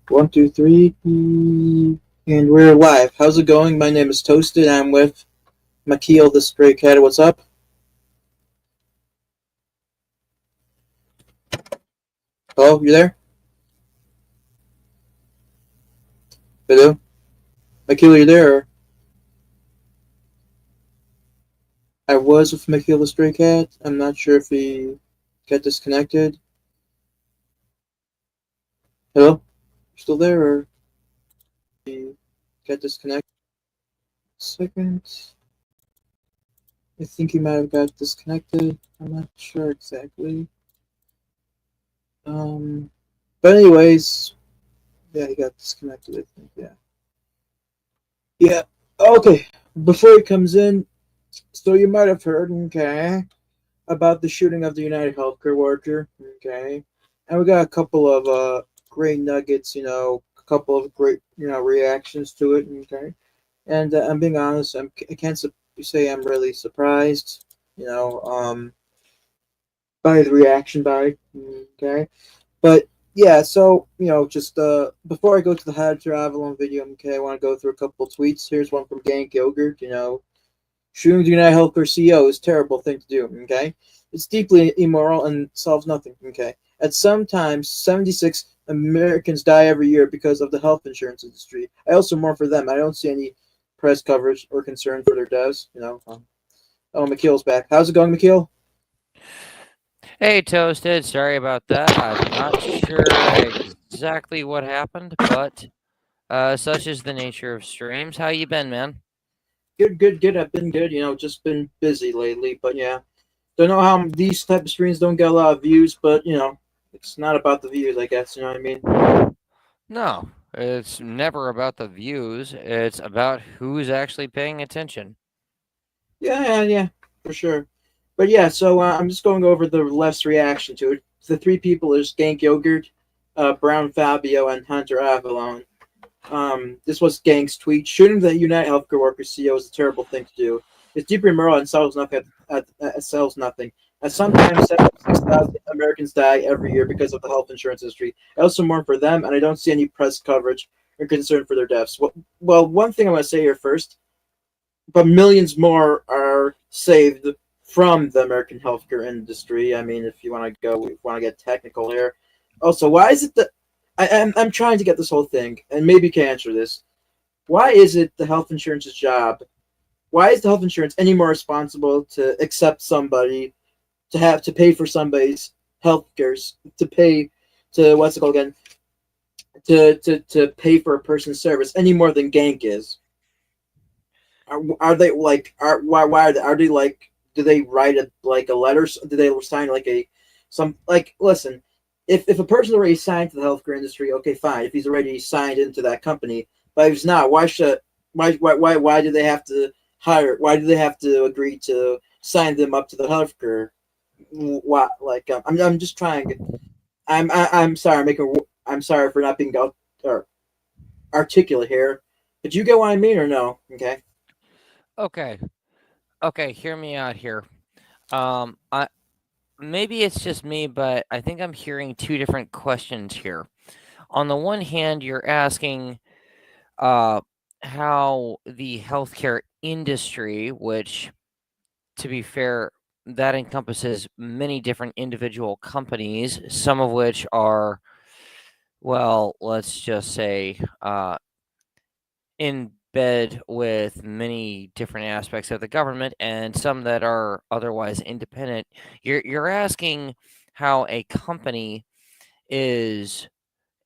One, two, three, and we're live. How's it going? My name is Toasted. I'm with Makeel the Stray Cat. What's up? Hello, you there? Hello? Makeel, you there? I was with Makeel the Stray Cat. I'm not sure if he got disconnected. Hello? You still there or he got disconnected? Second. I think he might have got disconnected. I'm not sure exactly. Um, but anyways, yeah, he got disconnected. I think. Yeah. Yeah. Okay. Before he comes in, so you might have heard, okay, about the shooting of the United Healthcare worker, okay, and we got a couple of great nuggets, a couple of great reactions to it, okay, and I'm being honest, I can't say I'm really surprised, you know, um, by the reaction by, okay, but yeah, so just before I go to the How to Avallone video, okay, I want to go through a couple tweets. Here's one from Gank Yogurt, shooting the United Healthcare CEO is a terrible thing to do, okay? It's deeply immoral and solves nothing, okay? At some times, 76 Americans die every year because of the health insurance industry. I also mourn for them. I don't see any press coverage or concern for their deaths. Oh, McKeel's back. How's it going, McKeel? Hey, Toasted. Sorry about that. I'm not sure exactly what happened, but such is the nature of streams. How you been, man? Good, good, good. I've been good. Just been busy lately, but yeah. Don't know how these type of streams don't get a lot of views, but it's not about the views, I guess. You know what I mean? No, it's never about the views. It's about who's actually paying attention. Yeah, yeah, yeah, for sure. But yeah, so I'm just going over the left's reaction to it. The three people is Gank Yogurt, Brown Fabio, and Hunter Avallone. This was Gank's tweet. Shooting the United Healthcare Workers CEO is a terrible thing to do. It's deeply immoral and sells nothing. Sells nothing. And sometimes 76,000 Americans die every year because of the health insurance industry. I also mourn for them, and I don't see any press coverage or concern for their deaths. Well, one thing I want to say here first, but millions more are saved from the American healthcare industry. I mean, if you want to go, if you want to get technical here. Also, why is it that I'm trying to get this whole thing, and maybe you can answer this. Why is it the health insurance's job? Why is the health insurance any more responsible to accept somebody, to have to pay for somebody's health care, to pay to what's it called again? To pay for a person's service any more than Gank is? Are they like why are they like, do they write a letter, do they sign like a some like listen, if a person's already signed to the healthcare industry, okay, fine, if he's already signed into that company, but if he's not, why do they have to why do they have to agree to sign them up to the healthcare? What, like, I'm just trying, I'm sorry, I'm sorry for not being or articulate here, but you get what I mean or no? Okay. Okay, okay, hear me out here. I maybe it's just me, but I think I'm hearing two different questions here. On the one hand, you're asking uh, how the healthcare industry, which, to be fair, that encompasses many different individual companies, some of which are, well, let's just say, in bed with many different aspects of the government, and some that are otherwise independent. You're asking how a company is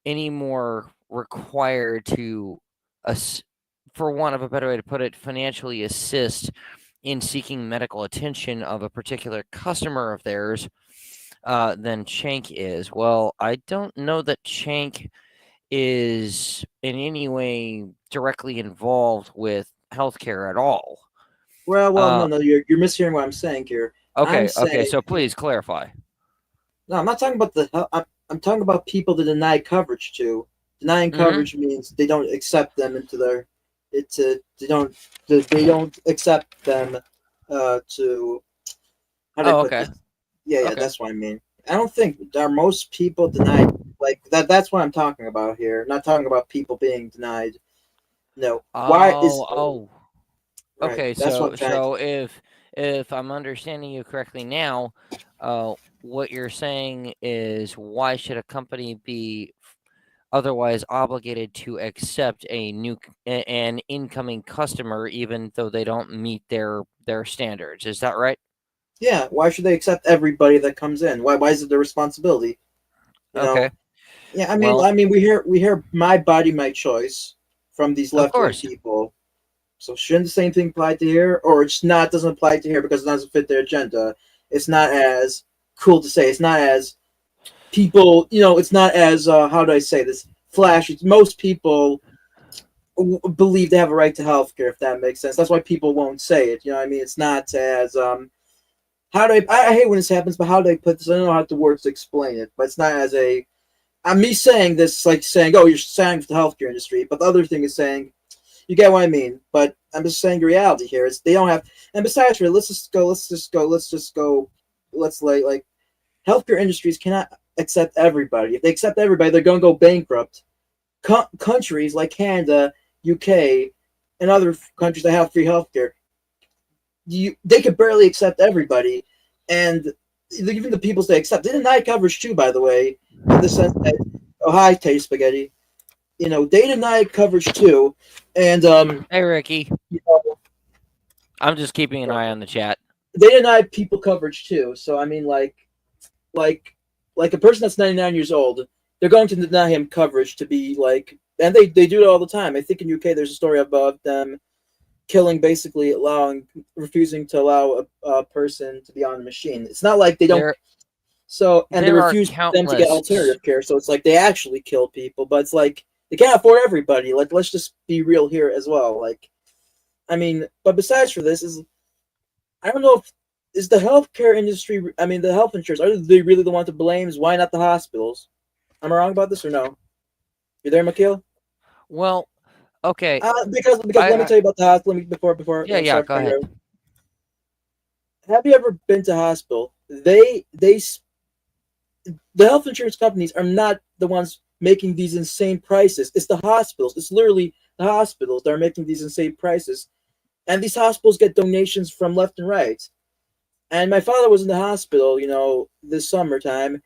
any more required to, ass- for want of a better way to put it, financially assist in seeking medical attention of a particular customer of theirs than Cenk is. Well, I don't know that Cenk is in any way directly involved with healthcare at all. Well, no, Uh, no, you're mishearing what I'm saying here. I'm okay, saying so please clarify. no, I'm not talking about I'm talking about people that deny coverage to. Denying Mm-hmm. coverage means they don't accept them into their. It's they don't accept them to how do I Oh, put okay, this? Yeah, yeah, okay. that's what I mean. I don't think are most people deny. Like that's what I'm talking about here. Not talking about people being denied. No. Why is Oh. right? Okay, That's what I'm so trying to. so if I'm understanding you correctly now, what you're saying is why should a company be otherwise obligated to accept an incoming customer even though they don't meet their standards? Is that right? Yeah. Why should they accept everybody that comes in? Why is it their responsibility? You Okay. know. Yeah. Well, We hear my body, my choice from these of left wing course. people. So shouldn't the same thing apply to here, or it's not doesn't apply to here because it doesn't fit their agenda? It's not as cool to say. It's not as people. It's not as how do I say this? Flashy. Most people believe they have a right to health care, if that makes sense. That's why people won't say it. You know what I mean? It's not as how do I hate when this happens, but how do I put this? I don't know how the words to explain it, but it's not as a I'm me saying this like saying, oh, you're saying for the healthcare industry, but the other thing is saying you get what I mean. But I'm just saying the reality here is they don't have. And besides, let's just go. Let's just go. Let's just go. Let's like healthcare industries cannot accept everybody. If they accept everybody, they're going to go bankrupt. Countries like Canada, UK, and other countries that have free healthcare, they could barely accept everybody, and even the peoples they accept, they deny coverage too. By the way, in the sense that, oh hi, taste spaghetti. They deny coverage too, and Hey, Ricky. you know, I'm just keeping an eye on the chat. they deny people coverage too. So I mean, like, like a person that's 99 years old, they're going to deny him coverage to be like, and they do it all the time. I think in UK there's a story about them killing, basically refusing to allow a person to be on the machine. It's not like they don't. There So and they there are refuse them to get countless. alternative care. So it's like they actually kill people, but it's like they can't afford everybody. Like let's just be real here as well. Like I mean, but besides for this is I don't know if is the healthcare industry. I mean, the health insurance. Are they really the one to blame? Is why not the hospitals? Am I wrong about this or no? You there, Makil? Well, okay. Because I, let me I tell you about the hospital. Let me before yeah, yeah, sorry go for ahead. you. Have you ever been to a hospital? The health insurance companies are not the ones making these insane prices. It's the hospitals. It's literally the hospitals that are making these insane prices, and these hospitals get donations from left and right. And my father was in the hospital, this summertime,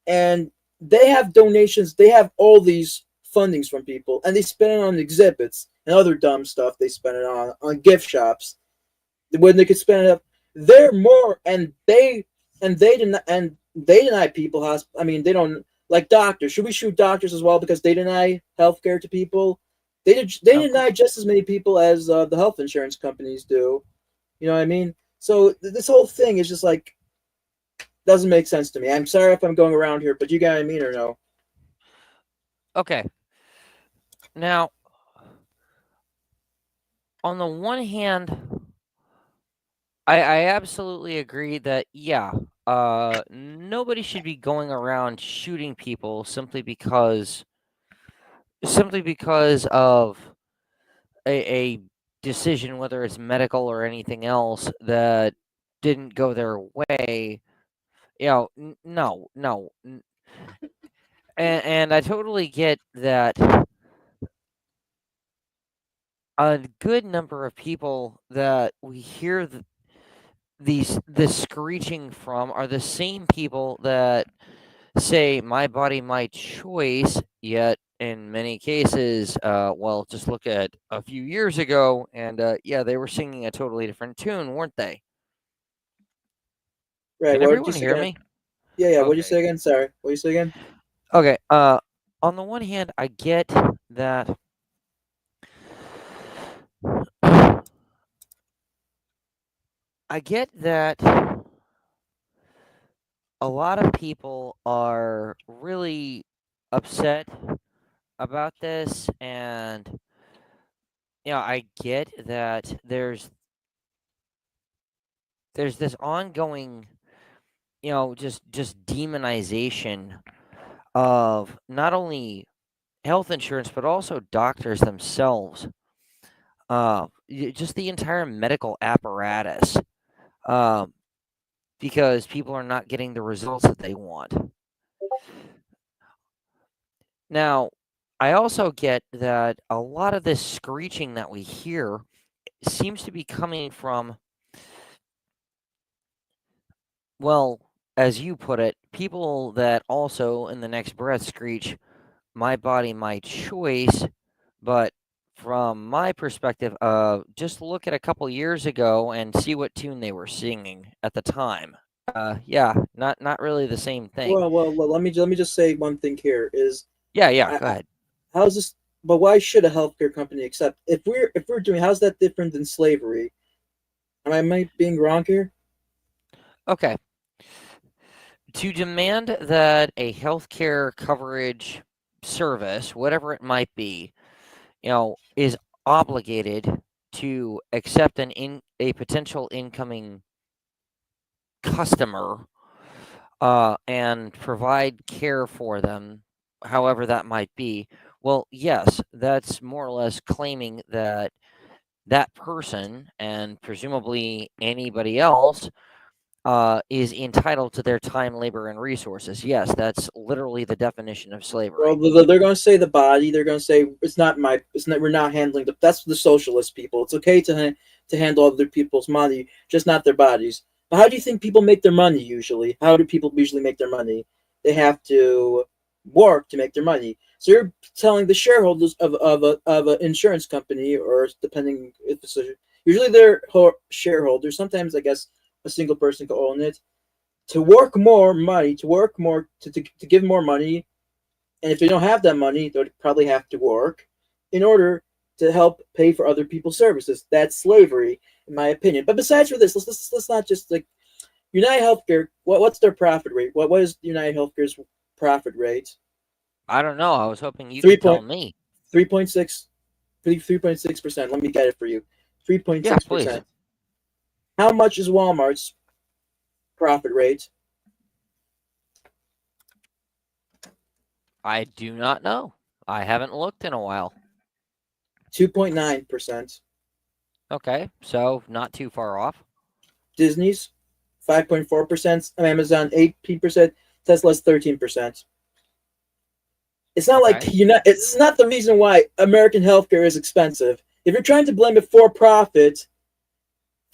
and they have donations. They have all these fundings from people, and they spend it on exhibits and other dumb stuff. They spend it on gift shops when they could spend it up. They're more, and they deny people. I mean, they don't like doctors. Should we shoot doctors as well because they deny healthcare to people? They Of deny just as many people as the health insurance companies do. You know what I mean? So this whole thing is just like doesn't make sense to me. I'm sorry if I'm going around here, but you get what I mean or no? Okay. Now, on the one hand, I absolutely agree that yeah, nobody should be going around shooting people simply because of a decision, whether it's medical or anything else, that didn't go their way. No, no, and I totally get that a good number of people that we hear this screeching from are the same people that say my body my choice, yet in many cases, well, just look at a few years ago and yeah, they were singing a totally different tune, weren't they? Right. Can What did you everyone say hear again? me? Yeah, yeah. What did you Okay. say again? Sorry. What did you say again? Okay. On the one hand, that I get that a lot of people are really upset about this, and I get that there's this ongoing, just demonization of not only health insurance but also doctors themselves. Just the entire medical apparatus, um, because people are not getting the results that they want. Now, I also get that a lot of this screeching that we hear seems to be coming from, well, as you put it, people that also in the next breath screech, my body, my choice. But from my perspective, just look at a couple years ago and see what tune they were singing at the time. Yeah, not really the same thing. Well, let me just say one thing here is Yeah, go I, ahead. how's this? But why should a healthcare company accept if we're doing? How's that different than slavery? Am I being wrong here? Okay. To demand that a healthcare coverage service, whatever it might be, is obligated to accept a potential incoming customer and provide care for them, however that might be. Well, yes, that's more or less claiming that that person and presumably anybody else is entitled to their time, labor, and resources. Yes, that's literally the definition of Well, slavery. they're going to say the body. They're going to say it's not my. It's not. We're not handling the. That's the socialist people. It's okay to handle other people's money, just not their bodies. But how do you think people make their money usually? How do people usually make their money? They have to work to make their money. So you're telling the shareholders of an insurance company, or depending if it's usually they're shareholders. Sometimes I guess a single person can own it. To work more money, to work more, to give more money, and if they don't have that money, they'll probably have to work in order to help pay for other people's services. That's slavery, in my opinion. But besides for this, let's not just like United Healthcare. What's their profit rate? What is United Healthcare's profit rate? I don't know. I was hoping you Three could tell point me. 3.6 3.6%. Let me get it for you. Three point Yeah, six please. percent. How much is Walmart's profit rate? I do not know. I haven't looked in a while. 2.9%. Okay, so not too far off. Disney's 5.4%. Amazon 18%. Tesla's 13%. It's not like Okay. it's not the reason why American healthcare is expensive. If you're trying to blame it for profit,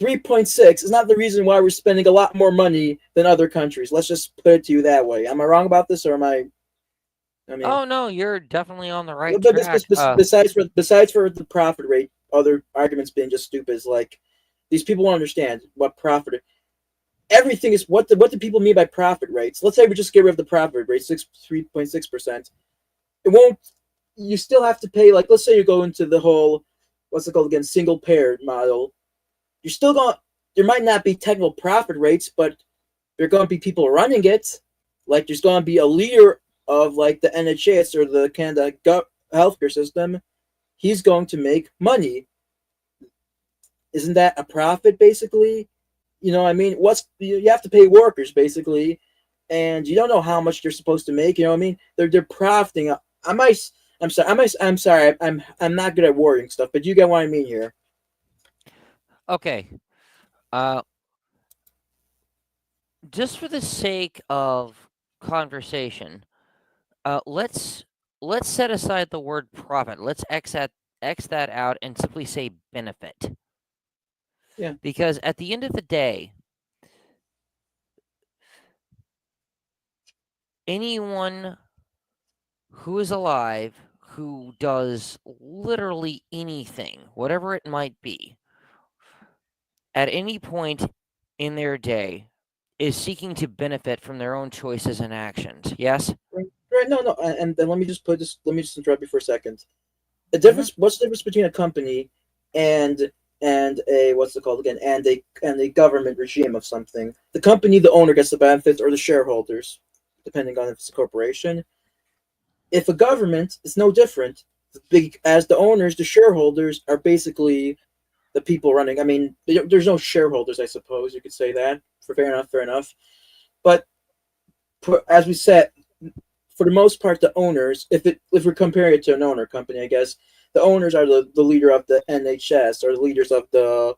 3.6 is not the reason why we're spending a lot more money than other countries. Let's just put it to you that way. Am I wrong about this, or am I mean, Oh no, you're definitely on the right but track. besides for the profit rate, other arguments being just stupid is like these people won't understand what profit. Everything is what do people mean by profit rates? Let's say we just get rid of the profit rate, 3.6%. It won't. You still have to pay. Like, let's say you go into the whole, what's it called again, single payer model. You're still going. There might not be technical profit rates, but there are going to be people running it. Like, there's going to be a leader of like the NHS or the Canada healthcare system. He's going to make money. Isn't that a profit basically? You know what I mean? You have to pay workers basically, and you don't know how much they're supposed to make. You know what I mean? They're profiting. I might. I'm sorry. I'm sorry. I'm not good at wording stuff, but you get what I mean here. Okay. Uh, just for the sake of conversation, let's set aside the word profit. Let's x that out and simply say benefit. Yeah. Because at the end of the day, anyone who is alive who does literally anything, whatever it might be, at any point in their day is seeking to benefit from their own choices and actions. Yes? Right. Right. No. No. And then let me just put this. Let me just interrupt you for a second. The Hmm. difference. What's the difference between a company and a what's it called again? And a government regime of something. The company, the owner gets the benefits, or the shareholders, depending on if it's a corporation. If a government, it's no different. As the owners, the shareholders are basically the people running. I mean, there's no shareholders, I suppose you could say that. For fair enough, fair enough. But as we said, for the most part, the owners, if we're comparing it to an owner company, I guess the owners are the leader of the NHS or the leaders of the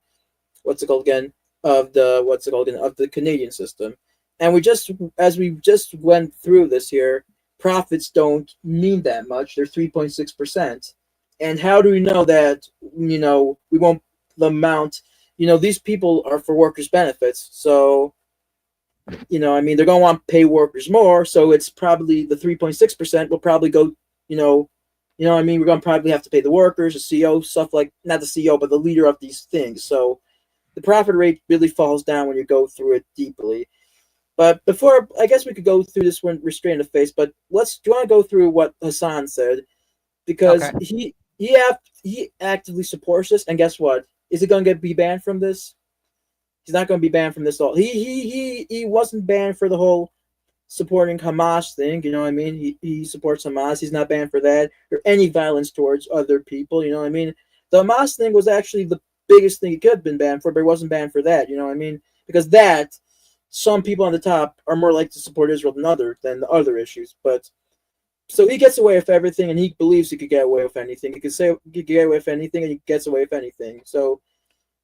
what's it called again of the Canadian system. And we just as we just went through this here, profits don't mean that much. They're 3.6%. And how do we know that, we won't, the amount, these people are for workers' benefits. So, they're going to want to pay workers more. So it's probably the 3.6% will probably go, we're going to probably have to pay the workers, the CEO, stuff like, not the CEO, but the leader of these things. So the profit rate really falls down when you go through it deeply. But before, I guess we could go through this one restraint of face. But do you want to go through what Hasan said? Because Okay. he actively supports this, and guess what? Is he going to be banned from this? He's not going to be banned from this all. He wasn't banned for the whole supporting Hamas thing. You know what I mean? He supports Hamas. He's not banned for that or any violence towards other people. You know what I mean? The Hamas thing was actually the biggest thing he could have been banned for, but he wasn't banned for that. You know what I mean? Because that some people on the top are more likely to support Israel than the other issues. But so he gets away with everything, and he believes he could get away with anything. He could get away with anything, and he gets away with anything. So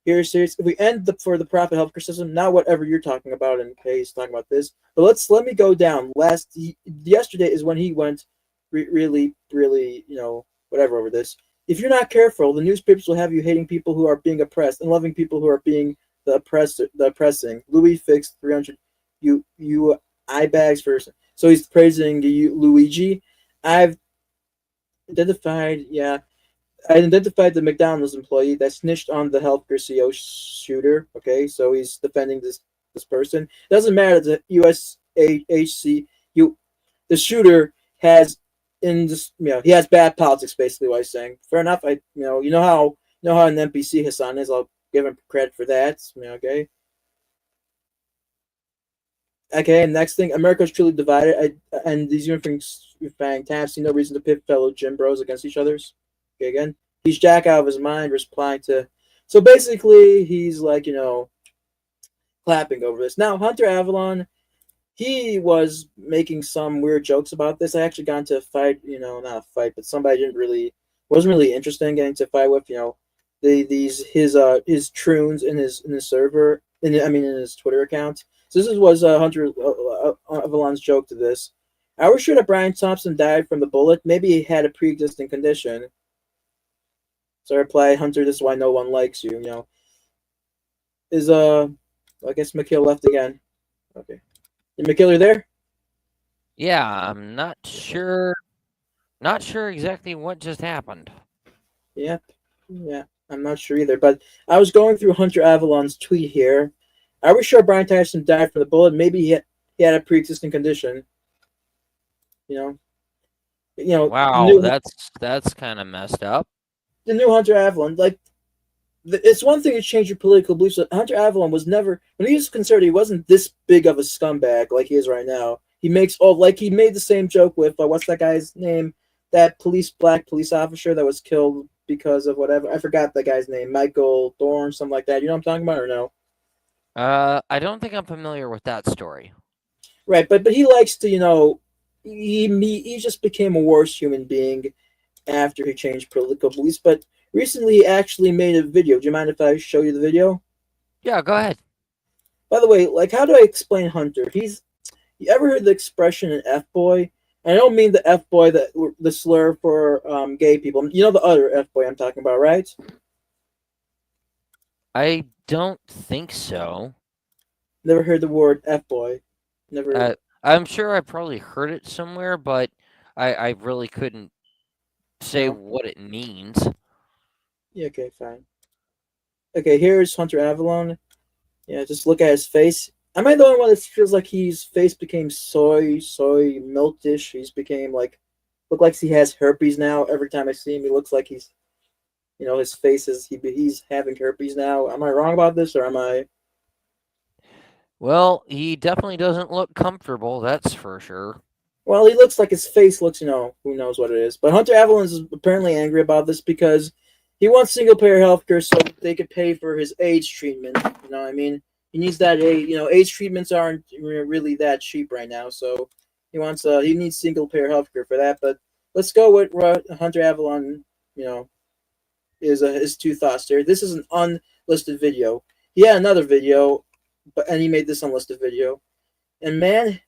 here's serious. If we end for the profit healthcare system, not whatever you're talking about, and Kay's talking about this, but let me go down. Yesterday is when he went really, whatever over this. If you're not careful, the newspapers will have you hating people who are being oppressed and loving people who are being the oppressing. Louis fixed 300 you eye bags first. So he's praising Luigi. I've identified, I identified the McDonald's employee that snitched on the healthcare CEO shooter. Okay, so he's defending this person. Doesn't matter the USHC. The shooter has in this. He has bad politics. Basically, what he's saying. Fair enough. You know how an NPC Hasan is. I'll give him credit for that. Okay. Okay, next thing, America is truly divided, and these things fantastic. No reason to pit fellow gym bros against each other's. Okay, again, he's jack out of his mind, replying to. So basically, he's like clapping over this. Now, Hunter Avallone, he was making some weird jokes about this. I actually got into a fight, not a fight, but somebody wasn't really interested in getting to a fight with, his troons in his server, in his Twitter account. So this was Hunter Avalon's joke to this. Are we sure that Brian Thompson died from the bullet? Maybe he had a pre-existing condition. So I replied, Hunter, this is why no one likes you. I guess McKill left again. Okay. Is McKiller there? Yeah, I'm not sure. Not sure exactly what just happened. Yep. Yeah, I'm not sure either. But I was going through Hunter Avalon's tweet here. Are we sure Brian Tyson died from the bullet? Maybe he had a pre-existing condition. Wow, that's kind of messed up. The new Hunter Avalon, it's one thing to change your political beliefs. But Hunter Avalon was never, when he was conservative, he wasn't this big of a scumbag like he is right now. He makes he made the same joke with what's that guy's name? That black police officer that was killed because of whatever. I forgot that guy's name. Michael Thorne, something like that. You know what I'm talking about or no? I don't think I'm familiar with that story. Right, but he likes to, he just became a worse human being after he changed political beliefs. But recently, he actually made a video. Do you mind if I show you the video? Yeah, go ahead. By the way, how do I explain Hunter? You ever heard the expression an F boy? And I don't mean the F boy, the slur for gay people. You know the other F boy I'm talking about, right? I don't think so. Never heard the word F boy. Never. I'm sure I probably heard it somewhere, but I really couldn't say what it means. Yeah, okay, fine. Okay, here's Hunter Avallone. Yeah, just look at his face. Am I the only one that feels like his face became soy milkish? He's became look like he has herpes now. Every time I see him, he looks like he's, his face is he's having herpes now. Am I wrong about this, or am I? Well, he definitely doesn't look comfortable. That's for sure. Well, he looks like his face looks, who knows what it is. But Hunter Avallone is apparently angry about this because he wants single-payer healthcare so they could pay for his AIDS treatment. You know what I mean? He needs that AIDS treatments aren't really that cheap right now, so he needs single-payer healthcare for that. But let's go with what Hunter Avallone, is his two thoughts there. This is an unlisted video. He had another video, and he made this unlisted video. And man,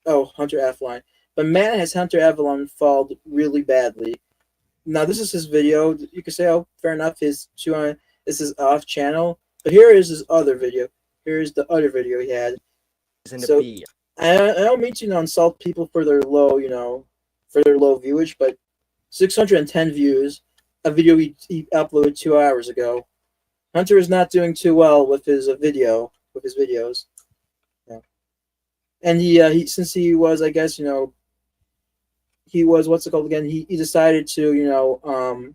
Hunter Avallone. But man, has Hunter Avallone fallen really badly. Now this is his video. You could say, oh, fair enough. This is off channel. But here is his other video. Here is the other video he had. So I don't mean to insult people for their low, for their low viewage, but 610 views. A video he uploaded 2 hours ago. Hunter is not doing too well with his videos. Yeah. And he since he was, I guess, he was, what's it called again? He decided to,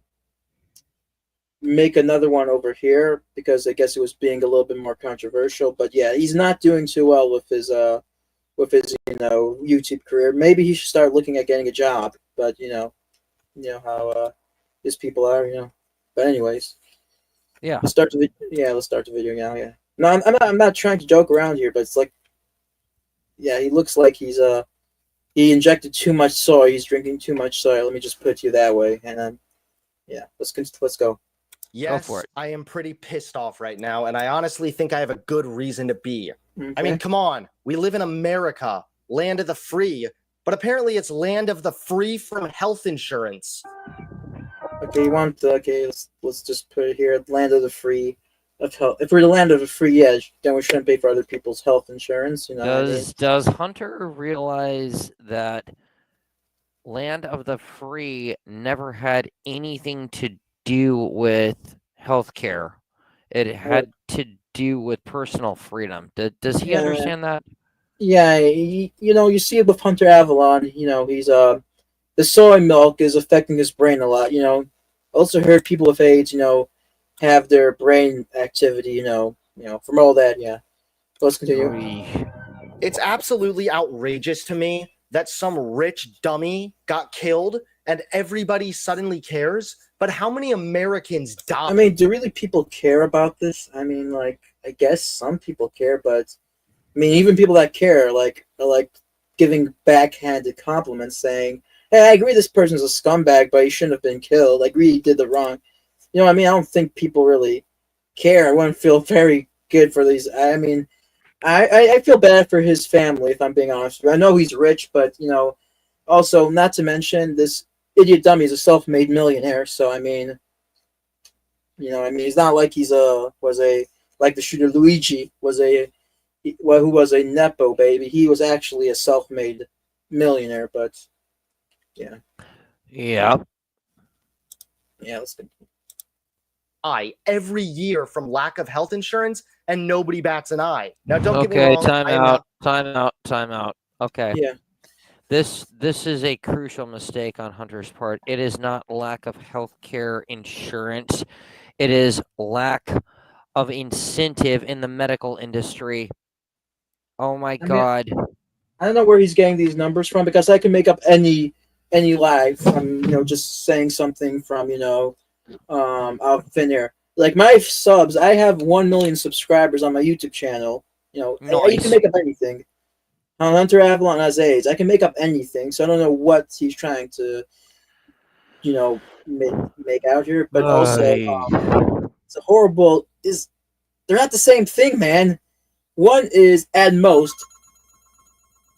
make another one over here because I guess it was being a little bit more controversial. But yeah, he's not doing too well with his YouTube career. Maybe he should start looking at getting a job. But you know how these people are. But anyways, Yeah. let's start the video now. Yeah. No, I'm not trying to joke around here, but it's like, yeah, he looks like he injected too much soy. He's drinking too much soy. Let me just put it to you that way. And then, yeah, let's go. Yes, for it. I am pretty pissed off right now, and I honestly think I have a good reason to be. Okay. I mean, come on. We live in America, land of the free, but apparently it's land of the free from health insurance. Okay, let's just put it here. Land of the free of health. If we're the land of the free, yeah, then we shouldn't pay for other people's health insurance. Does Hunter realize that land of the free never had anything to do with healthcare? It had to do with personal freedom. Does he understand that? Yeah, you see it with Hunter Avallone. He's the soy milk is affecting his brain a lot. Also heard people with AIDS, have their brain activity, from all that. Yeah. So let's continue. It's absolutely outrageous to me that some rich dummy got killed and everybody suddenly cares. But how many Americans died? I mean, do really people care about this? I mean, like, I guess some people care, but I mean, even people that care, are giving backhanded compliments, saying, "Hey, I agree this person's a scumbag, but he shouldn't have been killed. I agree he did the wrong." I mean, I don't think people really care. I wouldn't feel very good for these. I mean, I feel bad for his family, if I'm being honest with you. I know he's rich, but also not to mention this idiot dummy is a self-made millionaire. So I mean, he's not like like the shooter Luigi who was a nepo baby. He was actually a self-made millionaire. But yeah, Yeah. let's go. Every year from lack of health insurance, and nobody bats an eye. Now, don't get me wrong. Time out. Okay. Yeah. This is a crucial mistake on Hunter's part. It is not lack of healthcare insurance. It is lack of incentive in the medical industry. Oh my God. I don't know where he's getting these numbers from, because I can make up any lie from just saying something from out of thin air. Like my subs, I have 1 million subscribers on my YouTube channel. You can make up anything. Hunter Avallone has AIDS. I can make up anything. So I don't know what he's trying to make out here. But also, it's a horrible. They're not the same thing, man. One is at most,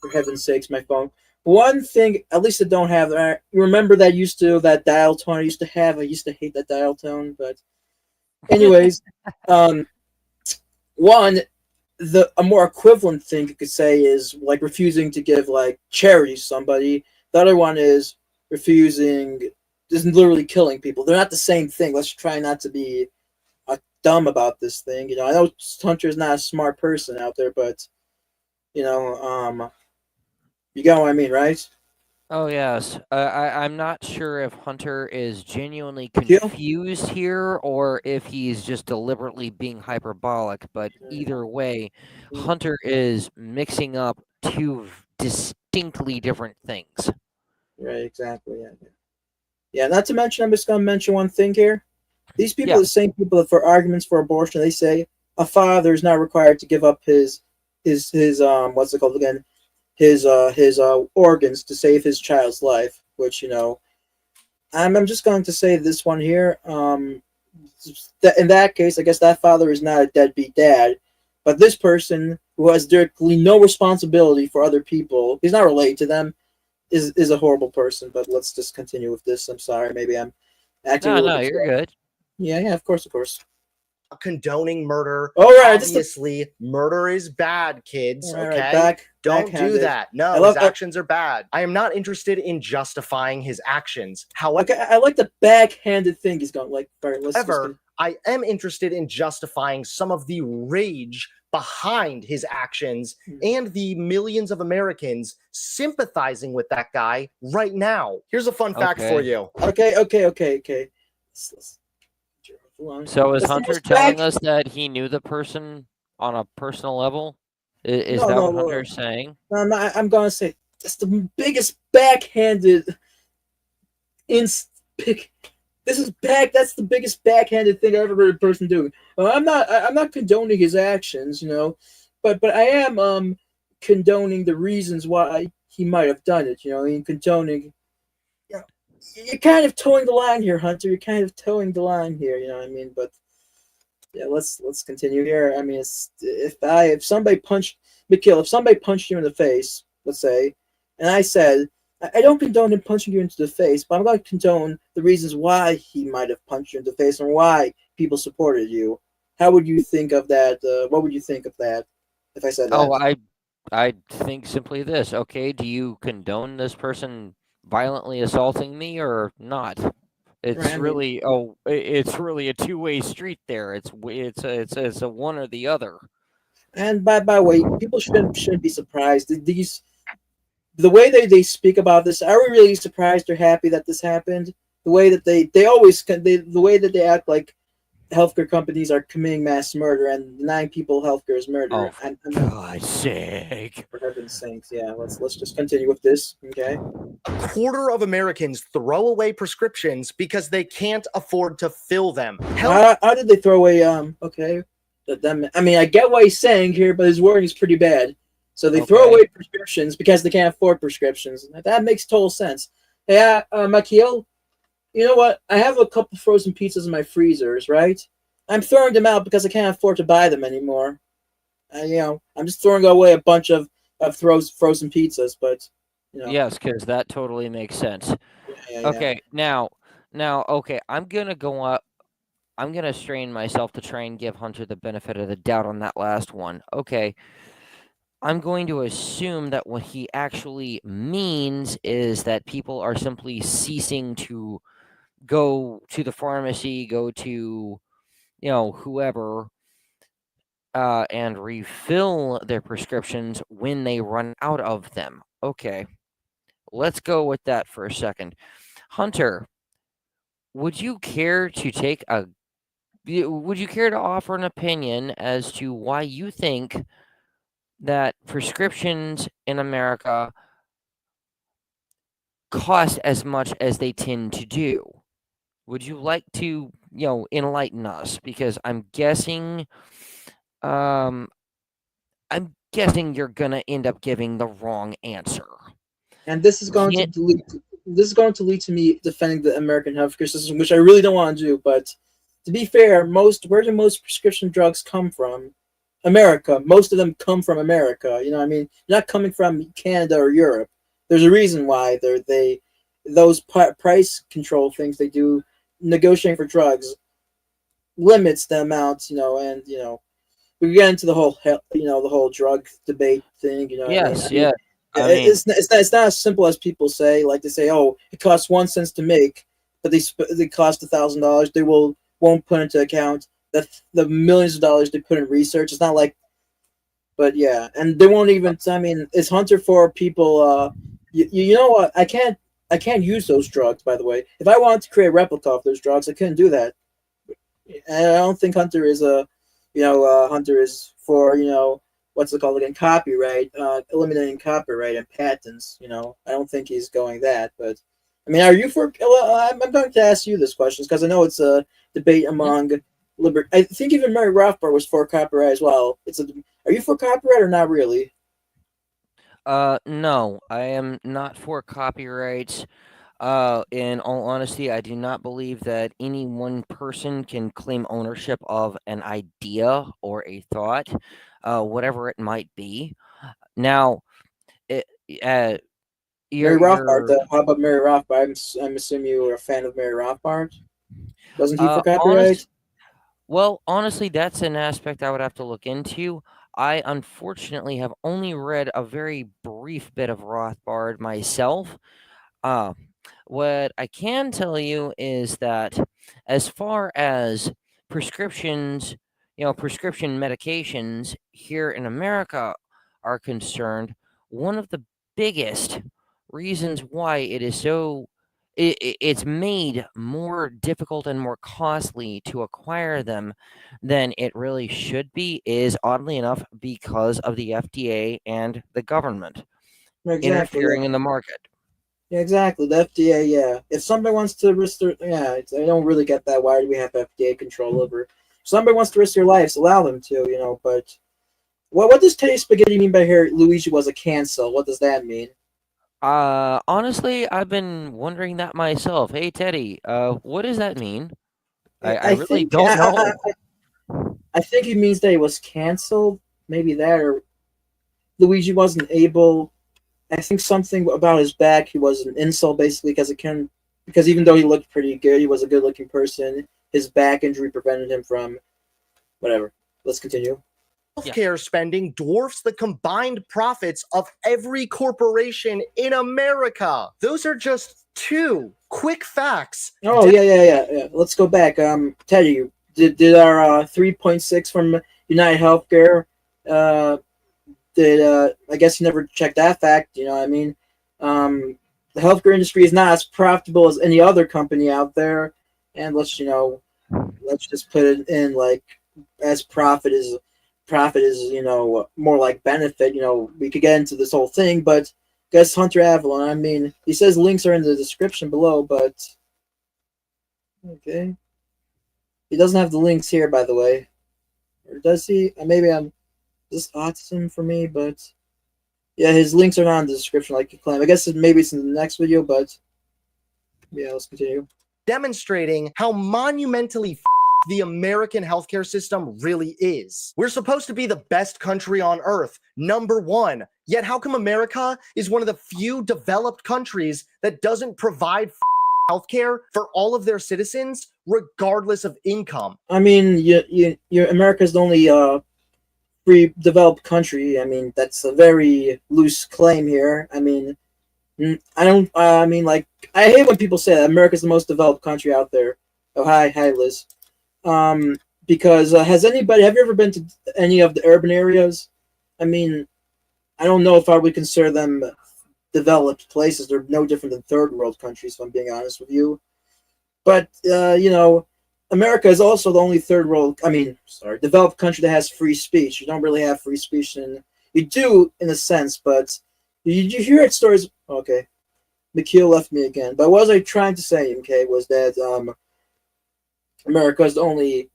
for heaven's sakes, my phone. One thing, at least I don't have. You remember that dial tone I used to have? I used to hate that dial tone, but anyways, a more equivalent thing you could say is like refusing to give like charity to somebody. The other one is literally killing people. They're not the same thing. Let's try not to be dumb about this thing. I know Hunter's not a smart person out there, but you got what I mean, right? Oh, yes. I'm not sure if Hunter is genuinely confused here or if he's just deliberately being hyperbolic, but either way, Hunter is mixing up two distinctly different things. Right, exactly. Yeah, not to mention, I'm just going to mention one thing here. These people are the same people that for arguments for abortion, they say a father is not required to give up his what's it called again? His organs to save his child's life, which I'm just going to say this one here. In that case, I guess that father is not a deadbeat dad, but this person who has directly no responsibility for other people, he's not related to them. is a horrible person. But let's just continue with this. I'm sorry, maybe I'm acting a No, little no, bit. you're good. Yeah, of course. Condoning murder. All right, just Obviously, murder is bad, kids. all Okay, right, back. don't do backhanded. that. No, I love- his actions are bad. I am not interested in justifying his actions. Okay, I like the backhanded thing he's going. Like, all right, let's just However, I am interested in justifying some of the rage behind his actions and the millions of Americans sympathizing with that guy right now. Here's a fun fact for Okay. you. Okay. So is That's the Hunter most telling back- us that he knew the person on a personal level? Is No, that no, what no. Hunter's saying? No, I'm gonna say that's the biggest backhanded pick. This is back. That's the biggest backhanded thing I've ever heard a person do. I'm not condoning his actions, but I am condoning the reasons why he might have done it. I mean, condoning. You're kind of towing the line here, Hunter. You're kind of towing the line here. You know what I mean? But yeah, let's continue here. I mean, if somebody punched McKill, if somebody punched you in the face, let's say, and I said, I don't condone him punching you into the face, but I'm going to condone the reasons why he might have punched you in the face and why people supported you. How would you think of that? What would you think of that if I said that? Oh, I think simply this. Okay, do you condone this person violently assaulting me or not? It's Right, I mean- really it's really a two-way street there. It's a one or the other. And by the way, people shouldn't be surprised. The way they speak about this, are we really surprised or happy that this happened? The way that the way that they act like healthcare companies are committing mass murder and denying people healthcare is murder. Oh, for God's sake! For heaven's sakes, yeah. Let's just continue with this, okay? A quarter of Americans throw away prescriptions because they can't afford to fill them. How did they throw away? Okay, I mean, I get what he's saying here, but his wording is pretty bad. So they throw Okay. away prescriptions because they can't afford prescriptions. That makes total sense. Yeah, Makil, you know what? I have a couple frozen pizzas in my freezers, right? I'm throwing them out because I can't afford to buy them anymore. I'm just throwing away a bunch of frozen pizzas, but Yes, because that totally makes sense. yeah. Okay, now, okay, I'm gonna go up. I'm gonna strain myself to try and give Hunter the benefit of the doubt on that last one. Okay, I'm going to assume that what he actually means is that people are simply ceasing to go to the pharmacy, go to, whoever, and refill their prescriptions when they run out of them. Okay, let's go with that for a second. Hunter, would you care to offer an opinion as to why you think that prescriptions in America cost as much as they tend to do? Would you like to, enlighten us? Because I'm guessing you're gonna end up giving the wrong answer. And this is going to lead to me defending the American healthcare system, which I really don't want to do. But to be fair, where do most prescription drugs come from? America. Most of them come from America. You know what I mean? They're not coming from Canada or Europe. There's a reason why those price control things they do negotiating for drugs limits the amounts, and we get into the whole drug debate thing. Yes, I mean, yeah. it's not as simple as people say. Like they say, oh, it costs 1 cent to make, but they cost $1,000. They won't put into account the millions of dollars they put in research. It's not like, but yeah, and they won't even. I mean, it's Hunter for people. You know what? I can't use those drugs. By the way, if I wanted to create a replica of those drugs, I couldn't do that. And I don't think Hunter is Hunter is for what's it called again, copyright, eliminating copyright and patents. I don't think he's going that. But I mean, are you for? I'm going to ask you this question because I know it's a debate among I think even Murray Rothbard was for copyright as well. Are you for copyright or not really? No, I am not for copyrights. In all honesty, I do not believe that any one person can claim ownership of an idea or a thought, whatever it might be. Now, Mary Rothbard, though. How about Mary Rothbard? I'm assuming you were a fan of Mary Rothbard. Wasn't he for copyright? Well, honestly, that's an aspect I would have to look into. I unfortunately have only read a very brief bit of Rothbard myself. Uh, what I can tell you is that as far as prescriptions, prescription medications here in America are concerned, one of the biggest reasons why it is so it's made more difficult and more costly to acquire them than it really should be is, oddly enough, because of the FDA and the government interfering in the market. Yeah, exactly. The FDA, yeah. If somebody wants to risk their, I don't really get that. Why do we have FDA control over? If somebody wants to risk their lives, allow them to, But what does Teddy Spaghetti mean by here? Luigi was a cancel. What does that mean? Honestly, I've been wondering that myself. Hey, Teddy, what does that mean? I really think, don't know. I think it means that he was canceled. Maybe that, or Luigi wasn't able. I think something about his back. He was an insult basically because even though he looked pretty good, he was a good-looking person. His back injury prevented him from whatever. Let's continue. Healthcare spending dwarfs the combined profits of every corporation in America. Those are just two quick facts. Oh, yeah. Let's go back. Teddy, did our 3.6 from United Healthcare, I guess you never checked that fact, you know what I mean? The healthcare industry is not as profitable as any other company out there, and let's just put it in like as profit is more like benefit. We could get into this whole thing, but guess Hunter Avallone. I mean, he says links are in the description below, but okay, he doesn't have the links here, by the way, or does he? Maybe this autism for me, but yeah, his links are not in the description like you claim. I guess maybe it's in the next video, but yeah, let's continue. Demonstrating how monumentally the American healthcare system really is. We're supposed to be the best country on earth, #1. Yet how come America is one of the few developed countries that doesn't provide healthcare for all of their citizens, regardless of income? I mean, America's the only free developed country. I mean, that's a very loose claim here. I mean, I hate when people say that America's the most developed country out there. Oh, hi, Liz. Because have you ever been to any of the urban areas? I mean, I don't know if I would consider them developed places. They're no different than third world countries, if I'm being honest with you. But, America is also the only developed country that has free speech. You don't really have free speech, and you do in a sense, but you hear it stories. Okay, McKeel left me again. But what was I trying to say, MK, was that America is the only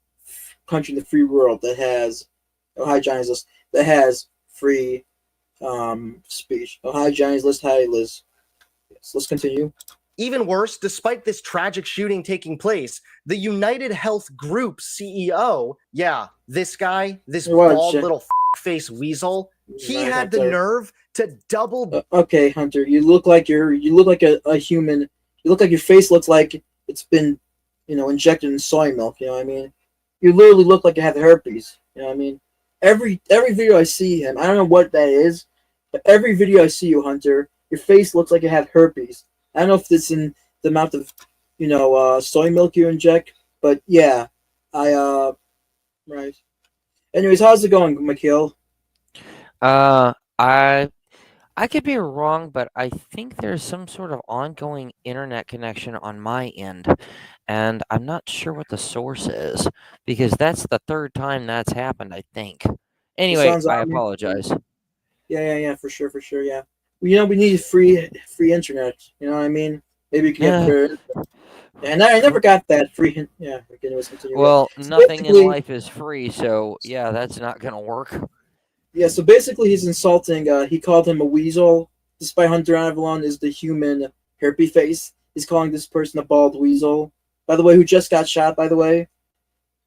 country in the free world that has that has free speech. Oh, hi, Johnny's list. Hi, Liz. Yes, let's continue. Even worse, despite this tragic shooting taking place, the United Health Group CEO, this guy, this bald little face weasel, he had the nerve to double. Okay, Hunter, you look like a human. You look like your face looks like it's been, injected in soy milk. You know what I mean? You literally look like you have herpes. You know what I mean? Every video I see him, I don't know what that is, but every video I see you, Hunter, your face looks like you have herpes. I don't know if it's in the amount of, soy milk you inject, but yeah, right. Anyways, how's it going, McKeel? I could be wrong, but I think there's some sort of ongoing internet connection on my end, and I'm not sure what the source is because that's the third time that's happened, I think. Anyway, I apologize. Yeah, for sure, yeah. We need free internet. You know what I mean? Maybe you can get better. And I never got that free. Yeah, well, nothing in life is free, so yeah, that's not gonna work. Yeah, so basically he's insulting. He called him a weasel, despite Hunter Avallone is the human herpes face. He's calling this person a bald weasel. By the way, who just got shot, by the way.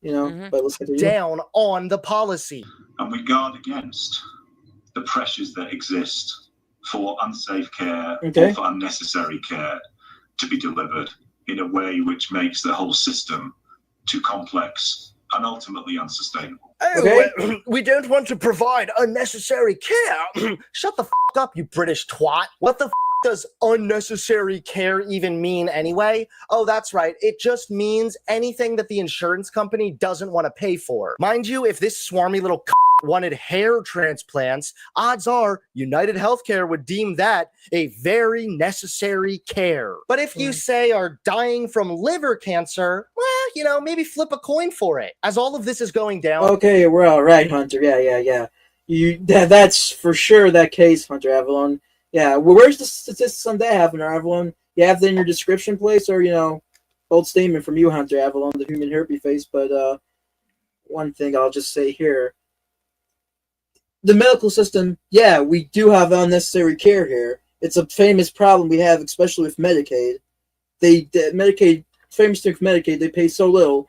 But let's continue. Down on the policy. And we guard against the pressures that exist for unsafe care Okay. or for unnecessary care to be delivered in a way which makes the whole system too complex and ultimately unsustainable. Okay. We don't want to provide unnecessary care. Shut the up, you British twat. What the does unnecessary care even mean anyway? Oh, that's right. It just means anything that the insurance company doesn't want to pay for. Mind you, if this swarmy little wanted hair transplants, odds are United Healthcare would deem that a very necessary care. But if you say are dying from liver cancer, well, maybe flip a coin for it. As all of this is going down. Okay, we're all right, Hunter. Yeah. That's for sure that case, Hunter Avallone. Yeah, well, where's the statistics on that, Hunter Avallone? You have that in your description place, or bold statement from you, Hunter Avallone, the human herpes face. But one thing I'll just say here: the medical system, yeah, we do have unnecessary care here. It's a famous problem we have, especially with Medicaid. Famous thing with Medicaid, they pay so little,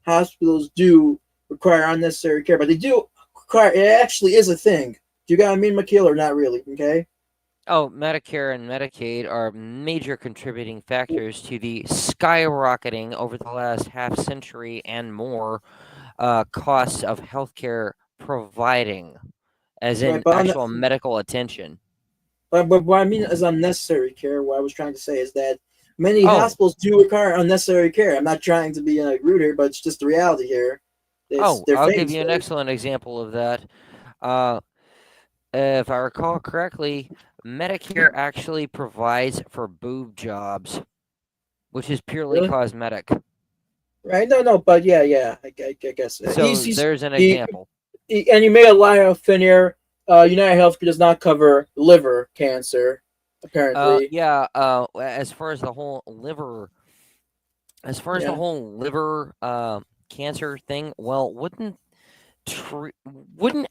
hospitals do require unnecessary care, but they do require, it actually is a thing. Do you got what I mean, Makil, or not really? Okay. Oh, Medicare and Medicaid are major contributing factors to the skyrocketing over the last half century and more costs of healthcare providing, as in actual medical attention. But what I mean is unnecessary care. What I was trying to say is that many hospitals do require unnecessary care. I'm not trying to be rude here, but it's just the reality here. I'll give you an excellent example of that. If I recall correctly, Medicare actually provides for boob jobs, which is purely cosmetic. Right? No, but yeah, I guess. So there's an example. And you may lie off thin air. United Healthcare does not cover liver cancer, apparently. As far as the whole liver, cancer thing, well, wouldn't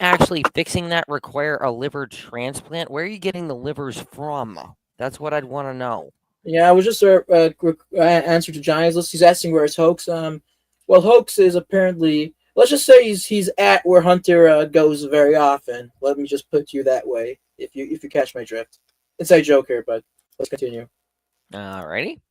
actually fixing that require a liver transplant? Where are you getting the livers from? That's what I'd want to know. Yeah, I was just answer to Johnny's list. He's asking where it's Hoax. Well, Hoax is apparently. Let's just say he's at where Hunter goes very often. Let me just put you that way, if you catch my drift. It's a joke here, but let's continue. Alrighty.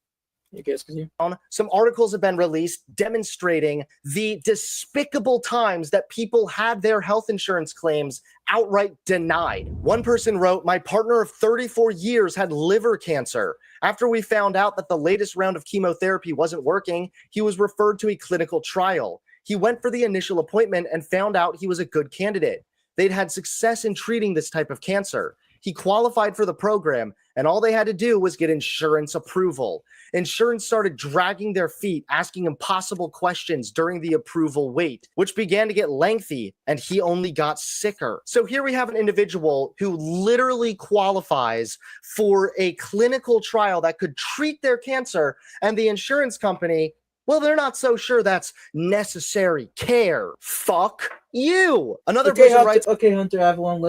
You guys continue. Some articles have been released demonstrating the despicable times that people had their health insurance claims outright denied. One person wrote, "My partner of 34 years had liver cancer. After we found out that the latest round of chemotherapy wasn't working, he was referred to a clinical trial. He went for the initial appointment and found out he was a good candidate. They'd had success in treating this type of cancer. He qualified for the program, and all they had to do was get insurance approval. Insurance started dragging their feet, asking impossible questions during the approval wait, which began to get lengthy, and he only got sicker." So here we have an individual who literally qualifies for a clinical trial that could treat their cancer, and the insurance company, well, they're not so sure that's necessary care. Fuck you. Another person writes, okay, Hunter Avallone,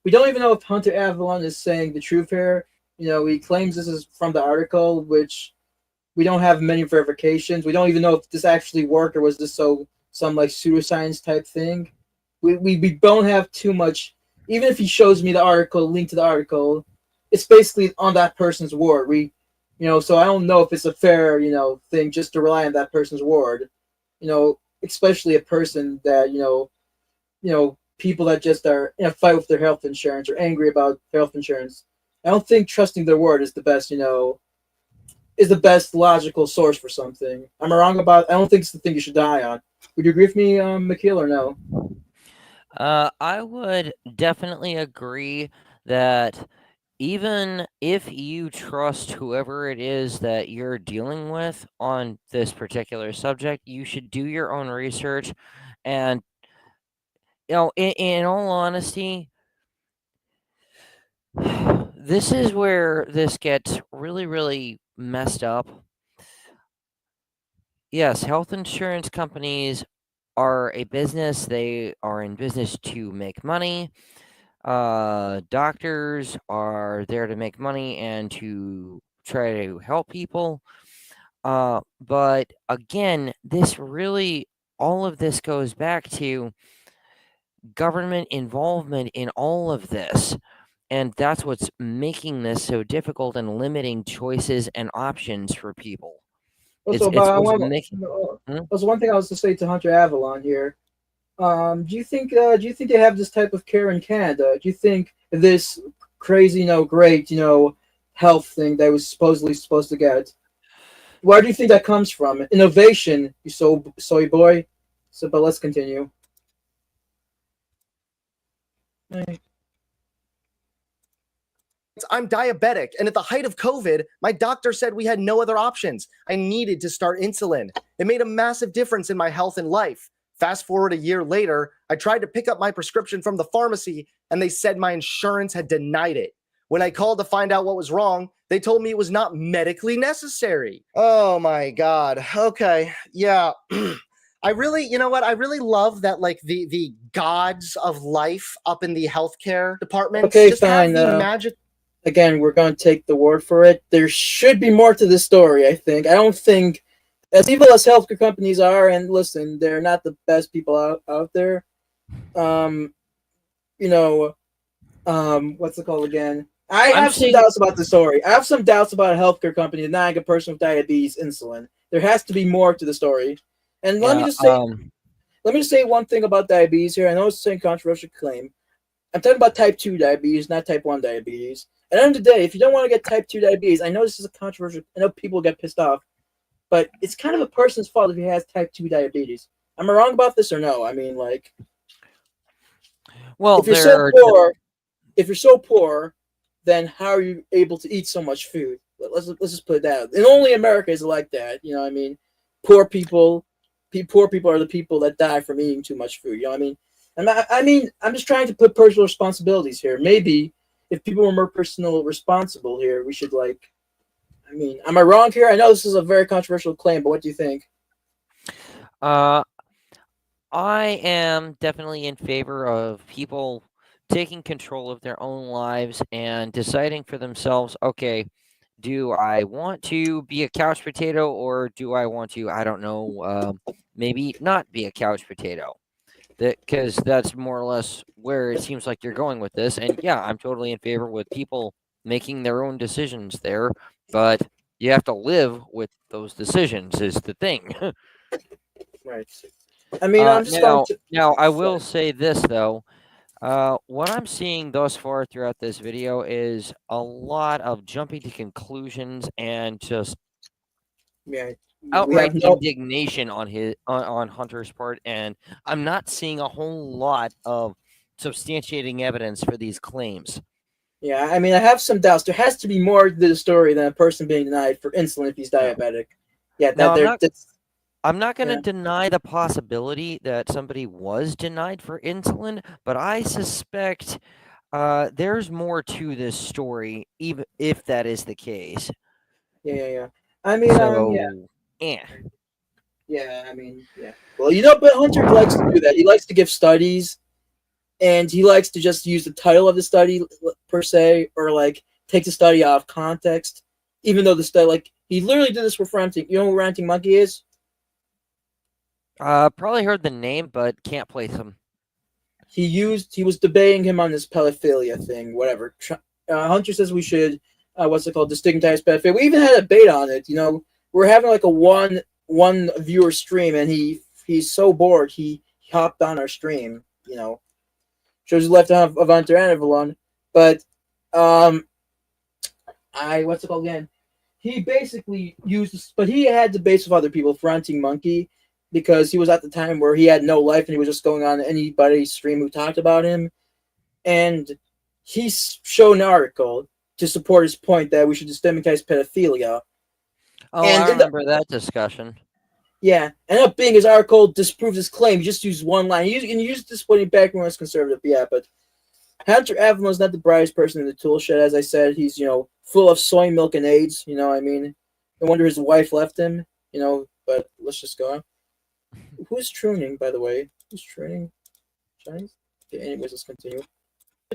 we don't even know if Hunter Avallone is saying the truth here. He claims this is from the article, which we don't have many verifications. We don't even know if this actually worked or was this some pseudoscience type thing. We don't have too much. Even if he shows me the article, link to the article, it's basically on that person's word. So I don't know if it's a fair, thing just to rely on that person's word. Especially a person that, people that just are in a fight with their health insurance or angry about health insurance. I don't think trusting their word is the best, is the best logical source for something. Am I wrong about? I don't think it's the thing you should die on. Would you agree with me, Makil, or no? I would definitely agree that even if you trust whoever it is that you're dealing with on this particular subject, you should do your own research. And in all honesty, this is where this gets really, really messed up. Yes, health insurance companies are a business. They are in business to make money. Doctors are there to make money and to try to help people. But again, all of this goes back to government involvement in all of this. And that's what's making this so difficult and limiting choices and options for people. Also, It's but what's making. also one thing I was to say to Hunter Avallone here. Do you think they have this type of care in Canada? Do you think this crazy, great, health thing that was supposedly supposed to get? Where do you think that comes from? Innovation, you soy boy. So, but let's continue. I'm diabetic, and at the height of COVID, my doctor said we had no other options. I needed to start insulin. It made a massive difference in my health and life. Fast forward a year later, I tried to pick up my prescription from the pharmacy, and they said my insurance had denied it. When I called to find out what was wrong, they told me it was not medically necessary. Oh my God. Okay. Yeah. I really, you know what? I really love that, like, the gods of life up in the healthcare department Okay, just fine. have the magic. Again, we're going to take the word for it. There should be more to this story, I think. I don't think, as evil as healthcare companies are, and listen, they're not the best people out there. What's it called again? I have some doubts about the story. I have some doubts about a healthcare company denying a person with diabetes insulin. There has to be more to the story. And let me just say one thing about diabetes here. I know it's a controversial claim. I'm talking about type 2 diabetes, not type 1 diabetes. At the end of the day, if you don't want to get type 2 diabetes, I know this is a controversial. I know people get pissed off, but it's kind of a person's fault if he has type 2 diabetes. Am I wrong about this or no? I mean, like, well, if you're so poor, then how are you able to eat so much food? Let's just put it that. And only America is like that. You know what I mean? Poor people are the people that die from eating too much food. You know what I mean? And I'm just trying to put personal responsibilities here. Maybe if people were more personal responsible here, we should am I wrong here? I know this is a very controversial claim, but what do you think? I am definitely in favor of people taking control of their own lives and deciding for themselves, okay, do I want to be a couch potato or do I want to, I don't know, maybe not be a couch potato? Because that's more or less where it seems like you're going with this. And yeah, I'm totally in favor with people making their own decisions there, but you have to live with those decisions is the thing. Right. I mean, I'm just now I will say this though. What I'm seeing thus far throughout this video is a lot of jumping to conclusions and just outright indignation on Hunter's part, and I'm not seeing a whole lot of substantiating evidence for these claims. Yeah, I mean, I have some doubts. There has to be more to the story than a person being denied for insulin if he's diabetic. Yeah, I'm not going to deny the possibility that somebody was denied for insulin, but I suspect there's more to this story, even if that is the case. Yeah. I mean, Yeah, I mean, yeah. Well, but Hunter likes to do that. He likes to give studies, and he likes to just use the title of the study per se, or like take the study out of context. Even though the study, like, he literally did this with Ranting. You know who Ranting Monkey is? Probably heard the name, but can't place him. He was debating him on this pedophilia thing, whatever. Hunter says we should, destigmatize pedophilia. We even had a debate on it. We're having like a one viewer stream, and he's so bored he hopped on our stream. Shows left out of Hunter and Avallone, but again? He basically used, but he had debates with other people, Ranting Monkey, because he was at the time where he had no life and he was just going on anybody's stream who talked about him, and he showed an article to support his point that we should destigmatize pedophilia. Oh, and I remember that discussion. Yeah, ended up being his article disproves his claim. He just used one line. He used this when he back when he was conservative. Yeah, but Hunter Avallone is not the brightest person in the tool shed. As I said, he's full of soy milk and AIDS. I mean, no wonder his wife left him. But let's just go on. Who's trooning, by the way? Who's trooning? Chinese? Okay, anyways, let's continue.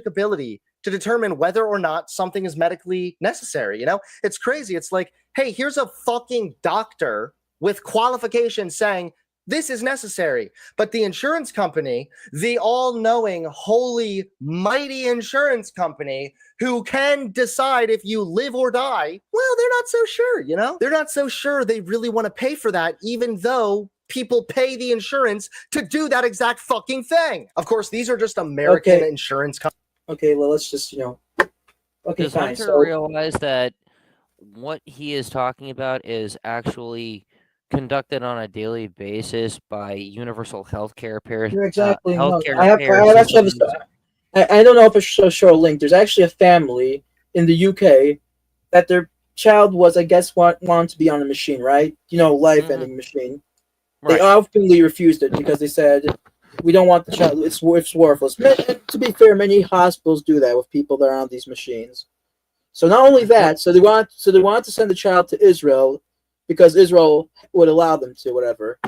Ability to determine whether or not something is medically necessary. It's crazy. It's like, hey, here's a fucking doctor with qualifications saying This is necessary. But the insurance company, the all-knowing, holy, mighty insurance company who can decide if you live or die, well, they're not so sure, you know? They're not so sure they really want to pay for that, even though people pay the insurance to do that exact fucking thing. Of course, these are just American insurance companies. Okay, well, let's just, okay, Does fine. Hunter So, realize that what he is talking about is actually conducted on a daily basis by universal healthcare exactly. No, healthcare I actually have systems? I don't know if it's so sure a link. There's actually a family in the UK that their child was, I guess, wanted to be on a machine, right? Life-ending machine. They Right. openly refused it because they said, we don't want the child. It's worthless. To be fair, many hospitals do that with people that are on these machines. So not only that, so they want to send the child to Israel because Israel would allow them to, whatever.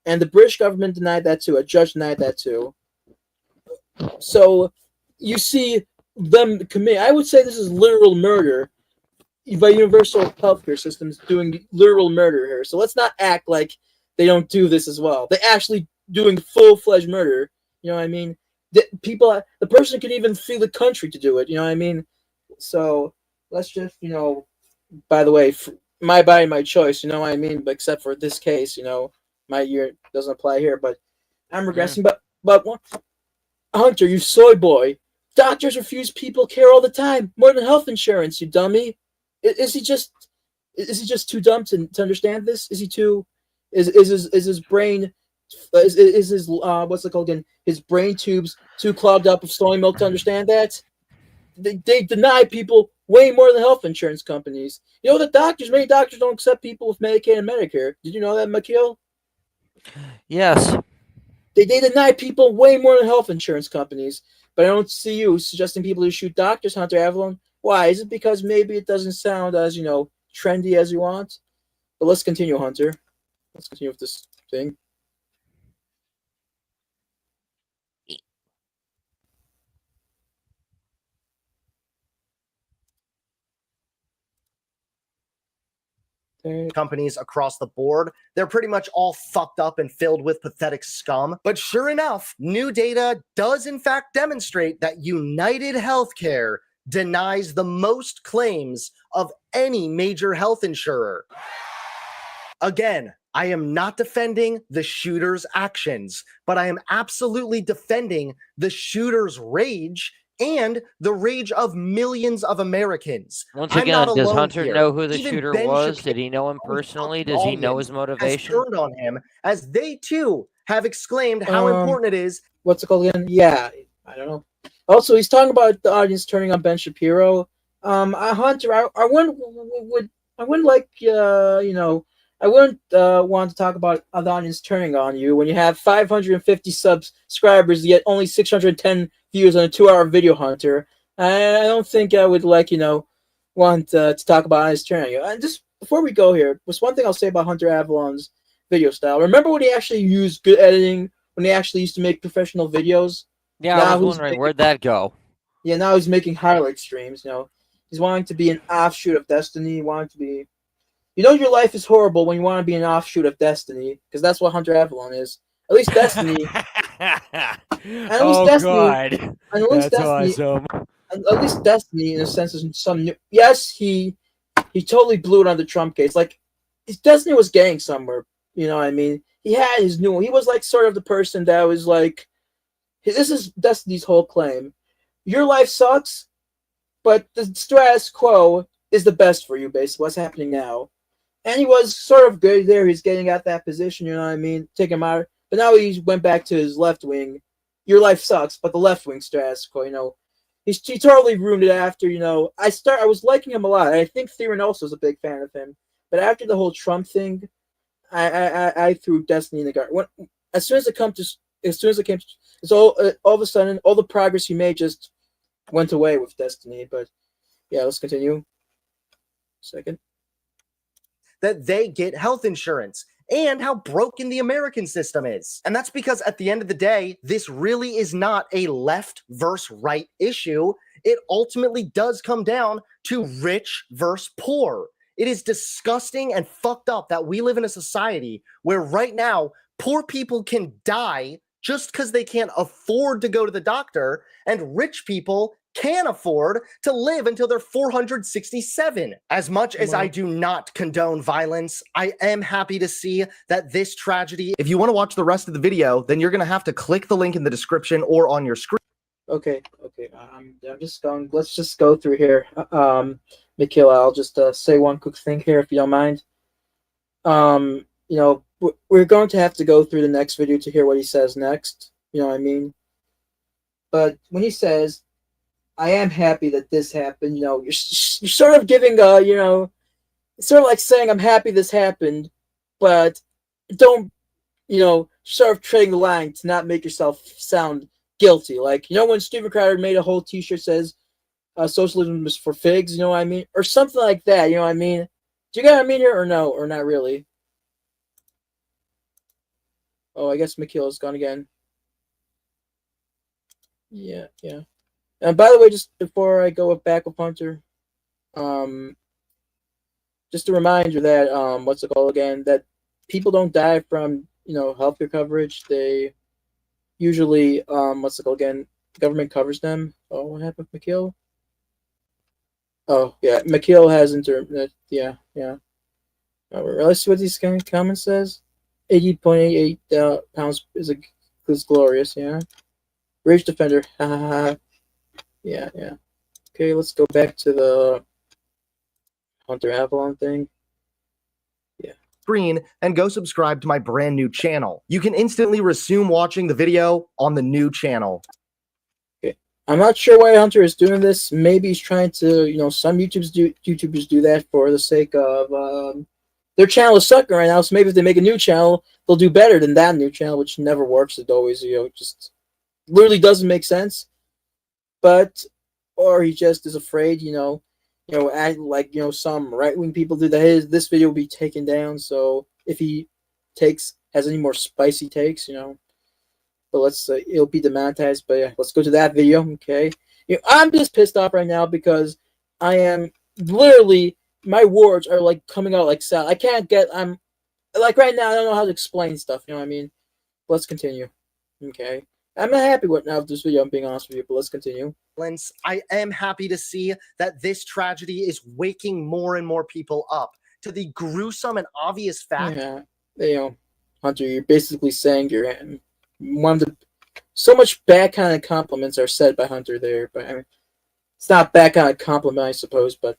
And the British government denied that too. A judge denied that too. So you see them commit. I would say this is literal murder by universal healthcare systems doing literal murder here. So let's not act like they don't do this as well. They're actually doing full-fledged murder. You know what I mean? The person can even flee the country to do it. You know what I mean? So let's just, by the way, my body, my choice. You know what I mean? But except for this case, my year doesn't apply here. But I'm regressing. But Hunter, you soy boy. Doctors refuse people care all the time, more than health insurance. You dummy. Is he just too dumb to understand this? Is he too? Is his brain? Is his what's it called again? His brain tubes too clogged up with soy milk to understand that? They deny people way more than health insurance companies. Many doctors don't accept people with Medicaid and Medicare. Did you know that, Makil? Yes. They deny people way more than health insurance companies. But I don't see you suggesting people to shoot doctors, Hunter Avallone. Why? Is it because maybe it doesn't sound as, trendy as you want? But let's continue, Hunter. Let's continue with this thing. Companies across the board, they're pretty much all fucked up and filled with pathetic scum. But sure enough, new data does in fact demonstrate that United Healthcare denies the most claims of any major health insurer. Again, I am not defending the shooter's actions, but I am absolutely defending the shooter's rage and the rage of millions of Americans. Once again, does Hunter know who the shooter was? Shapiro, did he know him personally? Does he know his motivation? has turned on him, as they too have exclaimed how important it is. What's it called again? Yeah, I don't know. Also, he's talking about the audience turning on Ben Shapiro. Hunter, I wouldn't want to talk about the audience turning on you when you have 550 subscribers, yet only 610 views on a 2-hour video, Hunter. I don't think I would want to talk about audience turning on you. And just before we go here, there's one thing I'll say about Hunter Avallone's video style. Remember when he actually used good editing, when he actually used to make professional videos? Yeah, I was wondering, where'd that go? Yeah, now he's making highlight streams. He's wanting to be an offshoot of Destiny, wanting to be... your life is horrible when you want to be an offshoot of Destiny, because that's what Hunter Avallone is. At least Destiny. God. That's awesome. At least Destiny, in a sense, is some new... Yes, he totally blew it on the Trump case. Like, his Destiny was getting somewhere. You know what I mean? He had his new... He was like sort of the person that was like... This is Destiny's whole claim. Your life sucks, but the status quo is the best for you, basically. What's happening now. And he was sort of good there. He's getting at that position, you know what I mean? Take him out. But now he went back to his left wing. Your life sucks, but the left wing status quo, he totally ruined it after, I was liking him a lot. I think Theron also is a big fan of him. But after the whole Trump thing, I threw Destiny in the garden. As soon as it came, it's all of a sudden, all the progress he made just went away with Destiny. But yeah, let's continue. Second. That they get health insurance and how broken the American system is. And that's because at the end of the day, this really is not a left versus right issue. It ultimately does come down to rich versus poor. It is disgusting and fucked up that we live in a society where right now Poor people can die just because they can't afford to go to the doctor, and rich people can afford to live until they're 467. As much as I do not condone violence, I am happy to see that this tragedy, if you want to watch the rest of the video, then you're going to have to click the link in the description or on your screen. Okay. I'm just going. Let's just go through here. Mikhail, I'll just say one quick thing here, if you don't mind. We're going to have to go through the next video to hear what he says next. You know what I mean? But when he says, "I am happy that this happened," you're sort of giving it's sort of like saying, "I'm happy this happened," but don't, sort of treading the line to not make yourself sound guilty. Like, when Steven Crowder made a whole T-shirt says, "Socialism is for figs," you know what I mean, or something like that. You know what I mean? Do you get what I mean here, or no, or not really? Oh, I guess Mikhail is gone again. Yeah. And by the way, just before I go back with Hunter, just a reminder that what's it called again? That people don't die from healthcare coverage. They usually what's it called again? The government covers them. Oh, what happened with Mikhail? Oh yeah, Mikhail has internet. Yeah. Let's see what these kind of comment says. 80.88 pounds is glorious. Yeah. Rage defender. Yeah. Okay, let's go back to the Hunter Avallone thing. Yeah. Screen and go subscribe to my brand new channel. You can instantly resume watching the video on the new channel. Okay. I'm not sure why Hunter is doing this. Maybe he's trying to, some YouTubers do that for the sake of their channel is sucking right now, so maybe if they make a new channel, they'll do better than that new channel, which never works. It always, just literally doesn't make sense. But, or he just is afraid, act like, some right-wing people do that. This video will be taken down, so if he has any more spicy takes, but let's say it'll be demonetized. But yeah, let's go to that video, okay? I'm just pissed off right now because I am literally, my words are like coming out like salad. I'm like right now I don't know how to explain stuff, you know what I mean? Let's continue. Okay. I'm not happy with this video, I'm being honest with you, but let's continue. I am happy to see that this tragedy is waking more and more people up to the gruesome and obvious fact. Yeah. Hunter, you're basically saying you're one of the so much bad kind of compliments are said by Hunter there, but I mean it's not bad kind of compliment, I suppose, but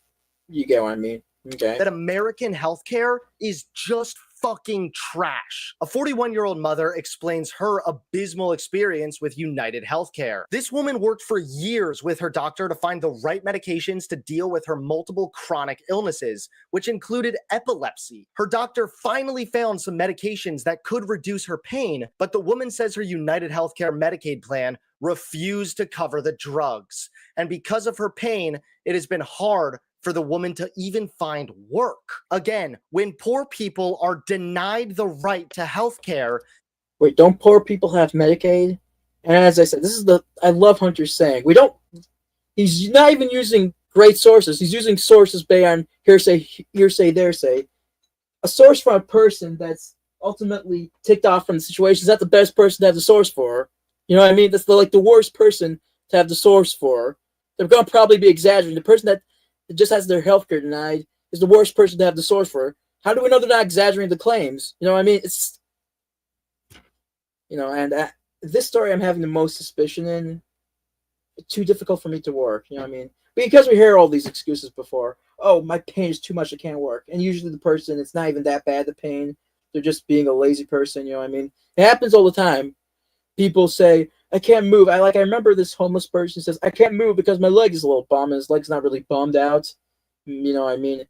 you get what I mean. Okay. That American healthcare is just fucking trash. A 41-year-old mother explains her abysmal experience with United Healthcare. This woman worked for years with her doctor to find the right medications to deal with her multiple chronic illnesses, which included epilepsy. Her doctor finally found some medications that could reduce her pain, but the woman says her United Healthcare Medicaid plan refused to cover the drugs. And because of her pain, it has been hard for the woman to even find work. Again, when poor people are denied the right to health care. Wait, don't poor people have Medicaid? And as I said, I love Hunter's saying. He's not even using great sources. He's using sources based on hearsay, theresay. A source from a person that's ultimately ticked off from the situation is not the best person to have the source for. You know what I mean? That's the worst person to have the source for. They're going to probably be exaggerating. The person that just has their healthcare denied is the worst person to have the source for. How do we know they're not exaggerating the claims? You know what I mean? It's, and this story I'm having the most suspicion in. It's too difficult for me to work. You know what I mean? Because we hear all these excuses before. Oh, my pain is too much. I can't work. And usually the person, it's not even that bad, the pain. They're just being a lazy person. You know what I mean? It happens all the time. People say, I can't move. I remember this homeless person says, I can't move because my leg is a little bummed. His leg's not really bummed out. You know what I mean?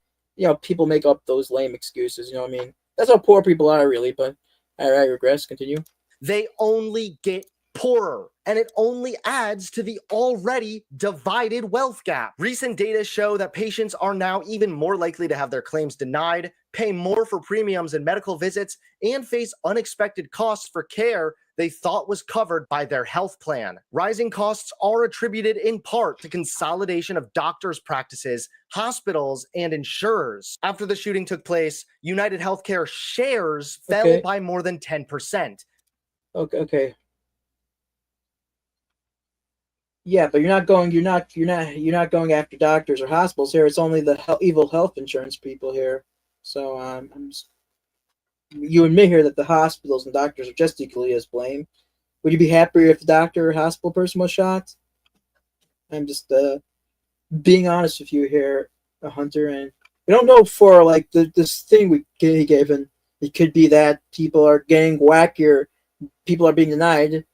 People make up those lame excuses. You know what I mean? That's how poor people are, really. But I regress. Continue. They only get poorer, and it only adds to the already divided wealth gap. Recent data show that patients are now even more likely to have their claims denied, pay more for premiums and medical visits, and face unexpected costs for care they thought was covered by their health plan. Rising costs are attributed in part to consolidation of doctors' practices, hospitals, and insurers. After the shooting took place, United Healthcare shares fell by more than 10%. Okay. Yeah, but you're not going going after doctors or hospitals here. It's only the evil health insurance people here. So you admit here that the hospitals and doctors are just equally as blame. Would you be happier if the doctor or hospital person was shot? I'm just being honest with you here, Hunter, and we don't know for like this thing he gave, and it could be that people are getting wackier. People are being denied,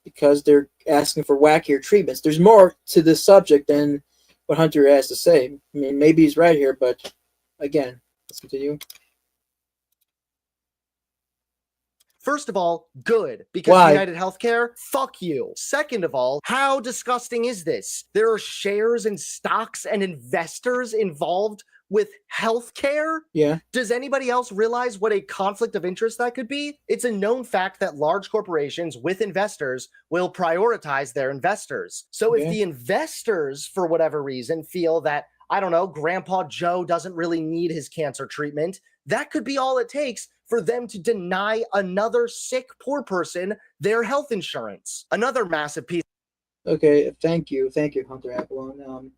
because they're asking for wackier treatments. There's more to this subject than what Hunter has to say. I mean, maybe he's right here, but again, let's continue. First of all, good, because Why? United Healthcare, fuck you. Second of all, how disgusting is this? There are shares and stocks and investors involved with healthcare? Yeah. Does anybody else realize what a conflict of interest that could be? It's a known fact that large corporations with investors will prioritize their investors. So if the investors, for whatever reason, feel that, I don't know, Grandpa Joe doesn't really need his cancer treatment, that could be all it takes for them to deny another sick, poor person their health insurance. Another massive piece. Okay, thank you, Hunter Avallone.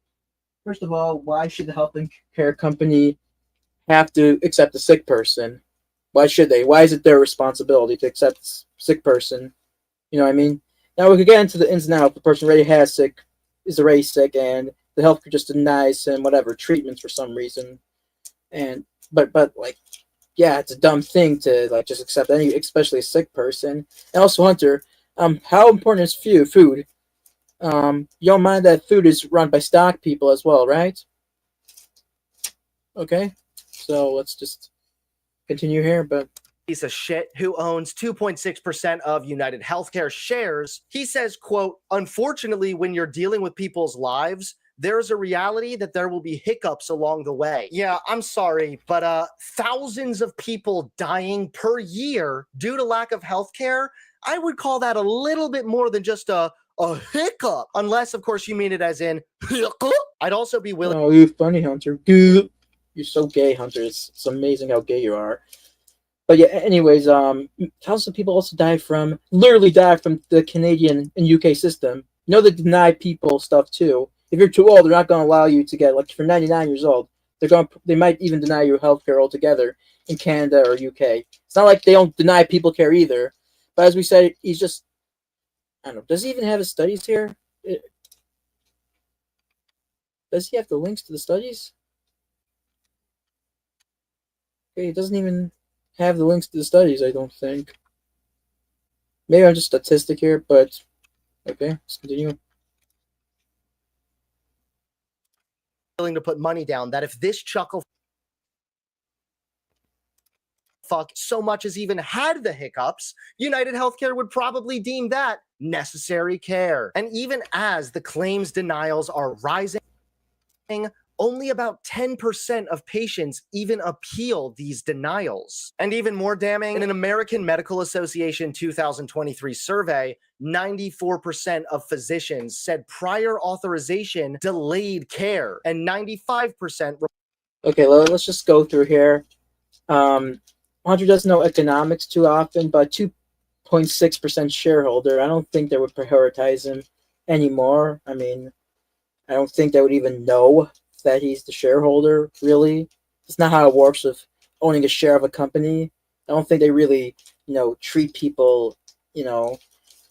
First of all, why should the health care company have to accept a sick person? Why should they? Why is it their responsibility to accept a sick person? You know what I mean? Now we could get into the ins and outs. The person already is already sick, and the health care just denies him whatever treatments for some reason. But like, yeah, it's a dumb thing to like just accept especially a sick person. And also, Hunter, how important is food? You don't mind that food is run by stock people as well, right? Okay, so let's just continue here, but piece of shit who owns 2.6% of United Healthcare shares, he says, quote, unfortunately, when you're dealing with people's lives, there's a reality that there will be hiccups along the way. Yeah, I'm sorry, but thousands of people dying per year due to lack of healthcare, I would call that a little bit more than just a hiccup, unless, of course, you mean it as in hiccup. I'd also be willing. Oh, you're funny, Hunter. You're so gay, Hunter. It's amazing how gay you are. But yeah, anyways, thousands of people also literally die from the Canadian and UK system. You know, they deny people stuff too. If you're too old, they're not going to allow you to get, like, if you're 99 years old, they might even deny you healthcare altogether in Canada or UK. It's not like they don't deny people care either. But as we said, he's just, I don't know. Does he even have his studies here? Does he have the links to the studies? Okay, he doesn't even have the links to the studies, I don't think. Maybe I'm just statistic here, but okay, let's continue. Willing to put money down that if this chuckle fuck so much as even had the hiccups, United Healthcare would probably deem that necessary care. And even as the claims denials are rising, only about 10% of patients even appeal these denials. And even more damning, in an American Medical Association 2023 survey, 94% of physicians said prior authorization delayed care, and 95%. Okay, let's just go through here. Hunter doesn't know economics too often, but 2.6% shareholder. I don't think they would prioritize him anymore. I mean, I don't think they would even know that he's the shareholder, really. It's not how it works with owning a share of a company. I don't think they really, treat people,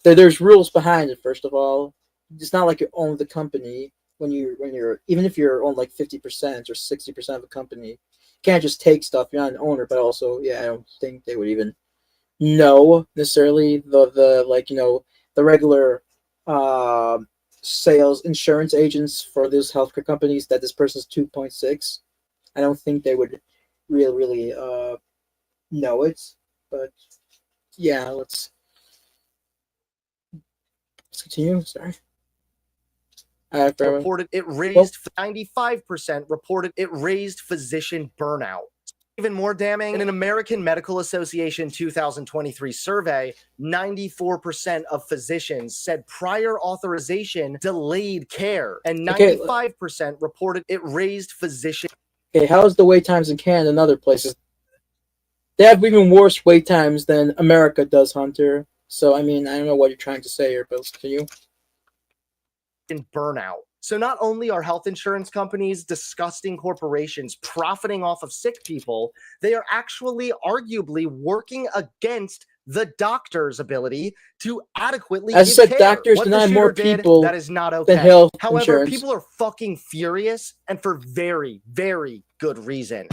there's rules behind it, first of all. It's not like you own the company when you're even if you're on like 50% or 60% of a company. You can't just take stuff. You're not an owner, but also, I don't think they would even know necessarily the regular sales insurance agents for those healthcare companies that this person's 2.6. I don't think they would really know it. But yeah, let's continue. Sorry. Reported it raised 95% reported it raised physician burnout. Even more damning, in an American Medical Association 2023 survey, 94% of physicians said prior authorization delayed care, and 95% reported it raised physician. Okay, how's the wait times in Canada and other places? They have even worse wait times than America does, Hunter. So, I mean, I don't know what you're trying to say here, but can you? In burnout. So not only are health insurance companies disgusting corporations profiting off of sick people, they are actually arguably working against the doctor's ability to adequately As give said, care. doctors What deny the more shooter did, people that is not than okay. health However, insurance. people are fucking furious, and for very, very good reason.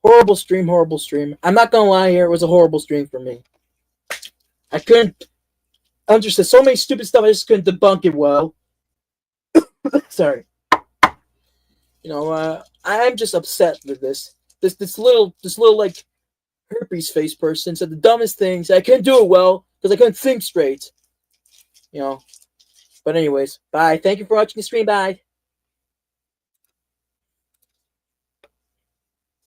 Horrible stream, horrible stream. I'm not gonna lie here, it was a horrible stream for me. I couldn't understand so many stupid stuff, I just couldn't debunk it well. Sorry. You know, I'm just upset with this. This little like herpes face person said the dumbest things. I couldn't do it well because I couldn't think straight. You know. But anyways, bye. Thank you for watching the stream. Bye.